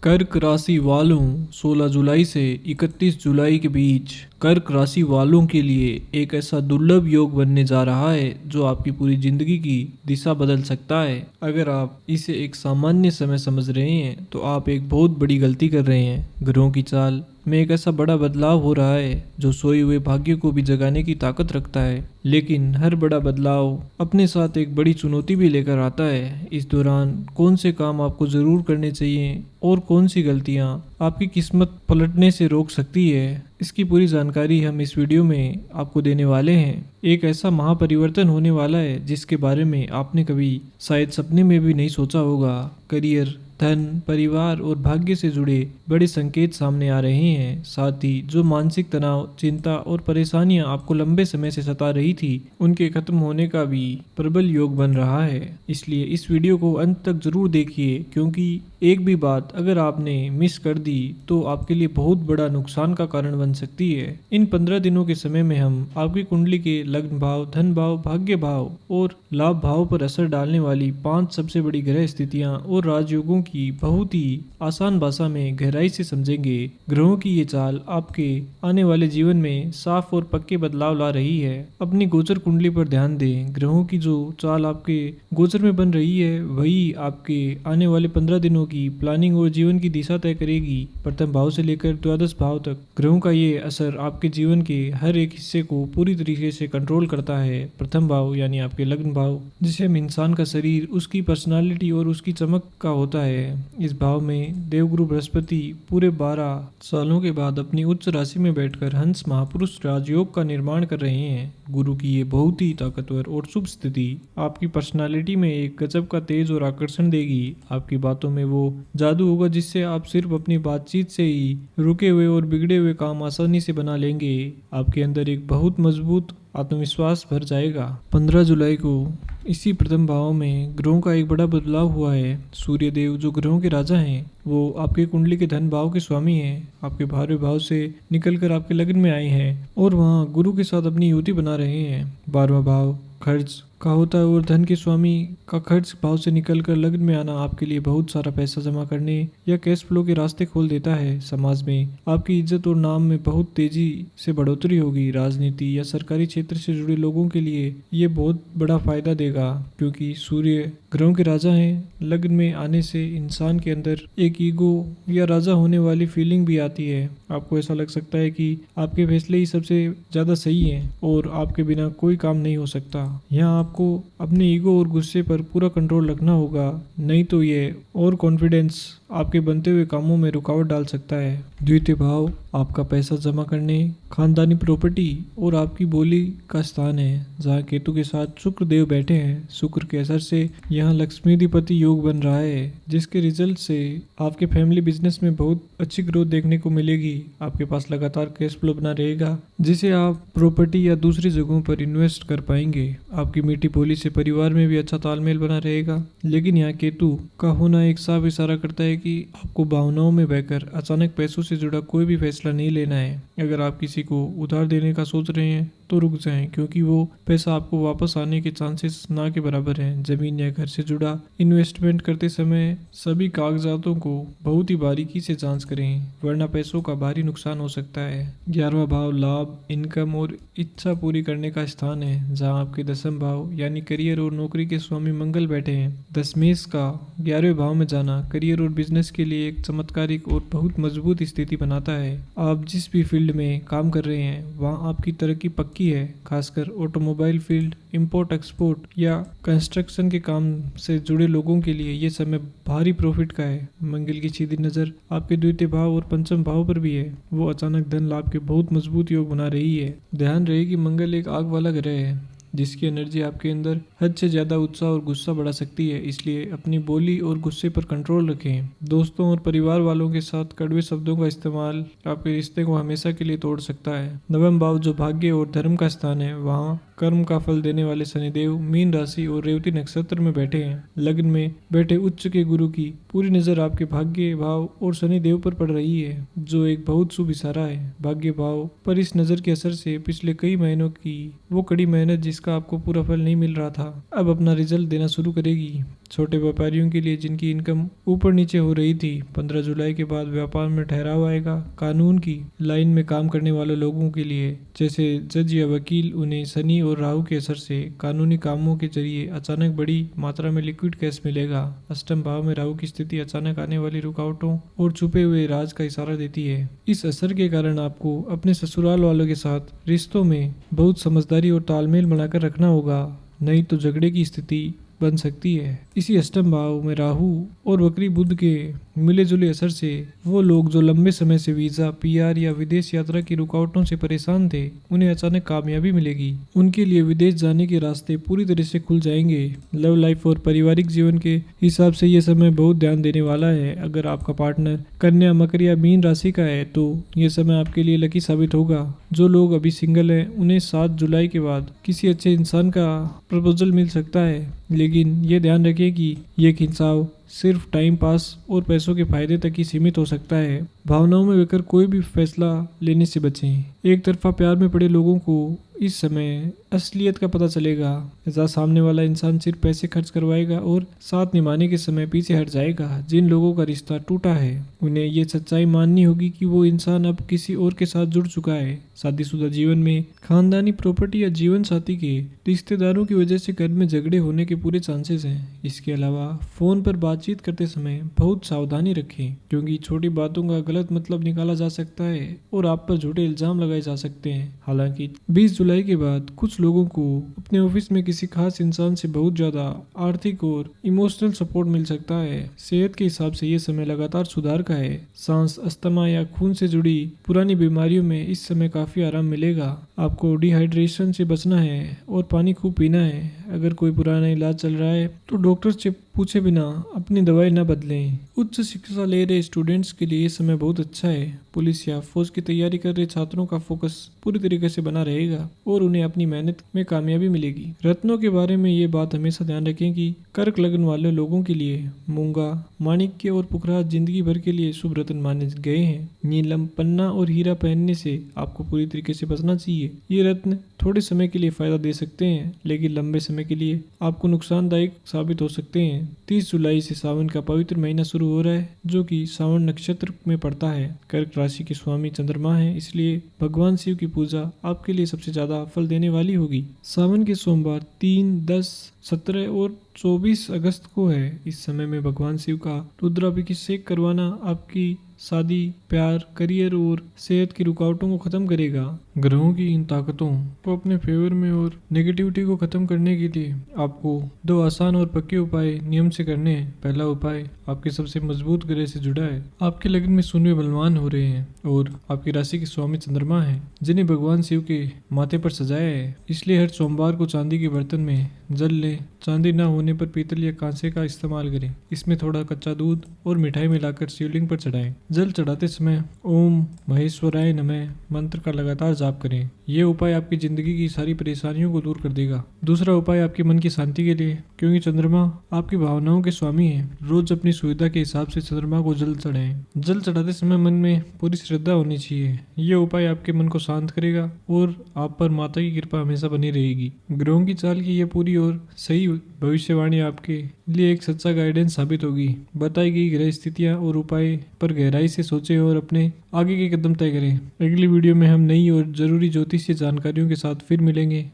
कर्क राशि वालों 16 जुलाई से 31 जुलाई के बीच कर्क राशि वालों के लिए एक ऐसा दुर्लभ योग बनने जा रहा है जो आपकी पूरी जिंदगी की दिशा बदल सकता है। अगर आप इसे एक सामान्य समय समझ रहे हैं तो आप एक बहुत बड़ी गलती कर रहे हैं। ग्रहों की चाल में एक ऐसा बड़ा बदलाव हो रहा है जो सोए हुए भाग्य को भी जगाने की ताकत रखता है, लेकिन हर बड़ा बदलाव अपने साथ एक बड़ी चुनौती भी लेकर आता है। इस दौरान कौन से काम आपको जरूर करने चाहिए और कौन सी गलतियां आपकी किस्मत पलटने से रोक सकती है, इसकी पूरी जानकारी हम इस वीडियो में आपको देने वाले हैं। एक ऐसा महापरिवर्तन होने वाला है जिसके बारे में आपने कभी शायद सपने में भी नहीं सोचा होगा। करियर, धन, परिवार और भाग्य से जुड़े बड़े संकेत सामने आ रहे हैं। साथ ही जो मानसिक तनाव, चिंता और परेशानियां आपको लंबे समय से सता रही थी, उनके खत्म होने का भी प्रबल योग बन रहा है। इसलिए इस वीडियो को अंत तक जरूर देखिए, क्योंकि एक भी बात अगर आपने मिस कर दी तो आपके लिए बहुत बड़ा नुकसान का कारण बन सकती है। इन 15 दिनों के समय में हम आपकी कुंडली के लग्न भाव, धन भाव, भाग्य भाव और लाभ भाव पर असर डालने वाली 5 सबसे बड़ी ग्रह स्थितियां और राजयोगों की बहुत ही आसान भाषा में गहराई से समझेंगे। ग्रहों की ये चाल आपके आने वाले जीवन में साफ और पक्के बदलाव ला रही है। अपनी गोचर कुंडली पर ध्यान दें। ग्रहों की जो चाल आपके गोचर में बन रही है वही आपके आने वाले 15 दिनों की प्लानिंग और जीवन की दिशा तय करेगी। प्रथम भाव से लेकर द्वादश भाव तक ग्रहों का ये असर आपके जीवन के हर एक हिस्से को पूरी तरीके से कंट्रोल करता है। प्रथम भाव यानी आपके लग्न भाव, जिसे हम इंसान का शरीर, उसकी पर्सनालिटी और उसकी चमक का होता है। इस भाव में देवगुरु बृहस्पति पूरे 12 सालों के बाद अपनी उच्च राशि में बैठकर हंस महापुरुष राजयोग का निर्माण कर रहे हैं। गुरु की ये बहुत ही ताकतवर और शुभ स्थिति आपकी पर्सनालिटी में एक गजब का तेज और आकर्षण देगी। आपकी बातों में वो जादू होगा जिससे आप सिर्फ अपनी बातचीत से ही रुके हुए और बिगड़े हुए काम आसानी से बना लेंगे। आपके अंदर एक बहुत मजबूत आत्मविश्वास भर जाएगा। 15 जुलाई को इसी प्रथम भाव में ग्रहों का एक बड़ा बदलाव हुआ है। सूर्य देव जो ग्रहों के राजा हैं, वो आपके कुंडली के धन भाव के स्वामी हैं। आपके 12वें भाव से निकलकर आपके लग्न में आए हैं और वहाँ गुरु के साथ अपनी युति बना रहे हैं। 12वां भाव खर्च का होता है और धन के स्वामी का खर्च भाव से निकलकर लग्न में आना आपके लिए बहुत सारा पैसा जमा करने या कैश फ्लो के रास्ते खोल देता है। समाज में आपकी इज्जत और नाम में बहुत तेजी से बढ़ोतरी होगी। राजनीति या सरकारी क्षेत्र से जुड़े लोगों के लिए ये बहुत बड़ा फायदा देगा, क्योंकि सूर्य ग्रहों के राजा हैं। लग्न में आने से इंसान के अंदर एक ईगो या राजा होने वाली फीलिंग भी आती है। आपको ऐसा लग सकता है कि आपके फैसले ही सबसे ज्यादा सही हैं और आपके बिना कोई काम नहीं हो सकता। यहाँ आपको अपने ईगो और गुस्से पर पूरा कंट्रोल रखना होगा, नहीं तो ये और कॉन्फिडेंस आपके बनते हुए कामों में रुकावट डाल सकता है। द्वितीय भाव आपका पैसा जमा करने, खानदानी प्रॉपर्टी और आपकी बोली का स्थान है, जहाँ केतु के साथ शुक्र देव बैठे हैं। शुक्र के असर से यहाँ लक्ष्मीधिपति योग बन रहा है, जिसके रिजल्ट से आपके फैमिली बिजनेस में बहुत अच्छी ग्रोथ देखने को मिलेगी। आपके पास लगातार कैश फ्लो बना रहेगा, जिसे आप प्रॉपर्टी या दूसरी जगहों पर इन्वेस्ट कर पाएंगे। आपकी मीठी बोली से परिवार में भी अच्छा तालमेल बना रहेगा। लेकिन यहाँ केतु का होना एक साफ इशारा करता है कि आपको भावनाओं में बहकर अचानक पैसों से जुड़ा कोई भी फैसला नहीं लेना है। अगर आप किसी को उधार देने का सोच रहे हैं तो रुक जाएं, क्योंकि वो पैसा आपको वापस आने के चांसेस ना के बराबर हैं। जमीन या घर से जुड़ा इन्वेस्टमेंट करते समय सभी कागजातों को बहुत ही बारीकी से जांच करें, वरना पैसों का भारी नुकसान हो सकता है। 11वां भाव लाभ, इनकम और इच्छा पूरी करने का स्थान है, जहाँ आपके 10वां भाव यानी करियर और नौकरी के स्वामी मंगल बैठे हैं। दशमेश का 11वें भाव में जाना करियर और बिजनेस के लिए एक चमत्कारिक और बहुत मजबूत स्थिति बनाता है। आप जिस भी फील्ड में काम कर रहे हैं वहाँ आपकी तरक्की पक्की है। खासकर ऑटोमोबाइल फील्ड, इंपोर्ट एक्सपोर्ट या कंस्ट्रक्शन के काम से जुड़े लोगों के लिए ये समय भारी प्रॉफिट का है। मंगल की सीधी नजर आपके द्वितीय भाव और पंचम भाव पर भी है। वो अचानक धन लाभ के बहुत मजबूत योग बना रही है। ध्यान रहे कि मंगल एक आग वाला ग्रह है, जिसकी एनर्जी आपके अंदर हद से ज्यादा उत्साह और गुस्सा बढ़ा सकती है। इसलिए अपनी बोली और गुस्से पर कंट्रोल रखें। दोस्तों और परिवार वालों के साथ कड़वे शब्दों का इस्तेमाल आपके रिश्ते को हमेशा के लिए तोड़ सकता है। नवम भाव जो भाग्य और धर्म का स्थान है, वहाँ कर्म का फल देने वाले शनिदेव मीन राशि और रेवती नक्षत्र में बैठे हैं। लग्न में बैठे उच्च के गुरु की पूरी नजर आपके भाग्य भाव और शनिदेव पर पड़ रही है, जो एक बहुत शुभ इशारा है। भाग्य भाव पर इस नजर के असर से पिछले कई महीनों की वो कड़ी मेहनत जिसका आपको पूरा फल नहीं मिल रहा था, अब अपना रिजल्ट देना शुरू करेगी। छोटे व्यापारियों के लिए जिनकी इनकम ऊपर नीचे हो रही थी, 15 जुलाई के बाद व्यापार में ठहराव आएगा। कानून की लाइन में काम करने वाले लोगों के लिए जैसे जज या वकील, उन्हें शनि और राहु के असर से कानूनी कामों के जरिए अचानक बड़ी मात्रा में लिक्विड कैश मिलेगा। अष्टम भाव में राहु की स्थिति अचानक आने वाली रुकावटों और छुपे हुए राज का इशारा देती है। इस असर के कारण आपको अपने ससुराल वालों के साथ रिश्तों में बहुत समझदारी और तालमेल बनाकर रखना होगा, नहीं तो झगड़े की स्थिति बन सकती है। इसी अष्टम भाव में राहु और वक्री बुध के मिले जुले असर से वो लोग जो लंबे समय से वीजा, पीआर या विदेश यात्रा की रुकावटों से परेशान थे, उन्हें अचानक कामयाबी मिलेगी। उनके लिए विदेश जाने के रास्ते पूरी तरह से खुल जाएंगे। लव लाइफ और पारिवारिक जीवन के हिसाब से ये समय बहुत ध्यान देने वाला है। अगर आपका पार्टनर कन्या, मकर या मीन राशि का है तो ये समय आपके लिए लकी साबित होगा। जो लोग अभी सिंगल हैं, उन्हें 7 जुलाई के बाद किसी अच्छे इंसान का प्रपोजल मिल सकता है, लेकिन ये ध्यान रखिए कि ये खिंचाव सिर्फ टाइम पास और पैसों के फायदे तक ही सीमित हो सकता है। भावनाओं में बहकर कोई भी फैसला लेने से बचें। एक तरफा प्यार में पड़े लोगों को इस समय असलियत का पता चलेगा, जहाँ सामने वाला इंसान सिर्फ पैसे खर्च करवाएगा और साथ निभाने के समय पीछे हट जाएगा। जिन लोगों का रिश्ता टूटा है, उन्हें ये सच्चाई माननी होगी कि वो इंसान अब किसी और के साथ जुड़ चुका है। शादीशुदा जीवन में खानदानी प्रॉपर्टी या जीवन साथी के रिश्तेदारों की वजह से घर में झगड़े होने के पूरे चांसेस हैं। इसके अलावा फोन पर बातचीत करते समय बहुत सावधानी रखें, क्योंकि छोटी बातों का गलत मतलब निकाला जा सकता है और आप पर झूठे इल्जाम लगाए जा सकते हैं। हालांकि 20 जुलाई के बाद कुछ लोगों को अपने ऑफिस में किसी खास इंसान से बहुत ज्यादा आर्थिक और इमोशनल सपोर्ट मिल सकता है। सेहत के हिसाब से ये समय लगातार सुधार का है। सांस, अस्थमा या खून से जुड़ी पुरानी बीमारियों में इस समय काफी आराम मिलेगा। आपको डिहाइड्रेशन से बचना है और पानी खूब पीना है। अगर कोई पुराना इलाज चल रहा है तो डॉक्टर से पूछे बिना अपनी दवाई न बदलें। उच्च शिक्षा ले रहे स्टूडेंट्स के लिए ये समय बहुत अच्छा है। पुलिस या फौज की तैयारी कर रहे छात्रों का फोकस पूरी तरीके से बना रहेगा और उन्हें अपनी मेहनत में कामयाबी मिलेगी। रत्नों के बारे में ये बात हमेशा ध्यान रखें कि कर्क लग्न वाले लोगों के लिए मूंगा, माणिक्य और पुखराज जिंदगी भर के लिए शुभ रत्न माने गए हैं। नीलम, पन्ना और हीरा पहनने से आपको पूरी तरीके से बचना चाहिए। ये रत्न थोड़े समय के लिए फायदा दे सकते हैं, लेकिन लंबे समय के लिए आपको नुकसानदायक साबित हो सकते हैं। 30 जुलाई से सावन का पवित्र महीना शुरू हो रहा है, जो कि सावन नक्षत्र में पड़ता है। कर्क राशि के स्वामी चंद्रमा है, इसलिए भगवान शिव की पूजा आपके लिए सबसे ज्यादा फल देने वाली होगी। सावन के सोमवार 3, 10, 17 और 24 अगस्त को है। इस समय में भगवान शिव का रुद्राभिषेक करवाना आपकी शादी, प्यार, करियर और सेहत की रुकावटों को खत्म करेगा। ग्रहों की इन ताकतों को अपने फेवर में और नेगेटिविटी को खत्म करने के लिए आपको 2 आसान और पक्के उपाय नियम से करने हैं। पहला उपाय आपके सबसे मजबूत ग्रह से जुड़ा है। आपके लग्न में सूर्य बलवान हो रहे हैं और आपकी राशि के स्वामी चंद्रमा है, जिन्हें भगवान शिव के माथे पर सजाया है। इसलिए हर सोमवार को चांदी के बर्तन में जल लें। चांदी न होने पर पीतल या कांसे का इस्तेमाल करें। इसमें थोड़ा कच्चा दूध और मिठाई मिलाकर शिवलिंग पर चढ़ाएं। जल चढ़ाते समय ओम महेश्वराय नमः मंत्र का लगातार जाप करें। यह उपाय आपकी जिंदगी की सारी परेशानियों को दूर कर देगा। दूसरा उपाय आपके मन की शांति के लिए, क्योंकि चंद्रमा आपकी भावनाओं के स्वामी है। रोज अपनी सुविधा के हिसाब से चंद्रमा को जल चढ़ाएं। जल चढ़ाते समय मन में पूरी श्रद्धा होनी चाहिए। यह उपाय आपके मन को शांत करेगा और आप पर माता की कृपा हमेशा बनी रहेगी। ग्रहों की चाल की यह पूरी और सही भविष्यवाणी आपके लिए एक सच्चा गाइडेंस साबित होगी। बताई गई ग्रह स्थितियां और उपाय पर गहराई से सोचें और अपने आगे के कदम तय करें। अगली वीडियो में हम नई और जरूरी ज्योतिषीय जानकारियों के साथ फिर मिलेंगे।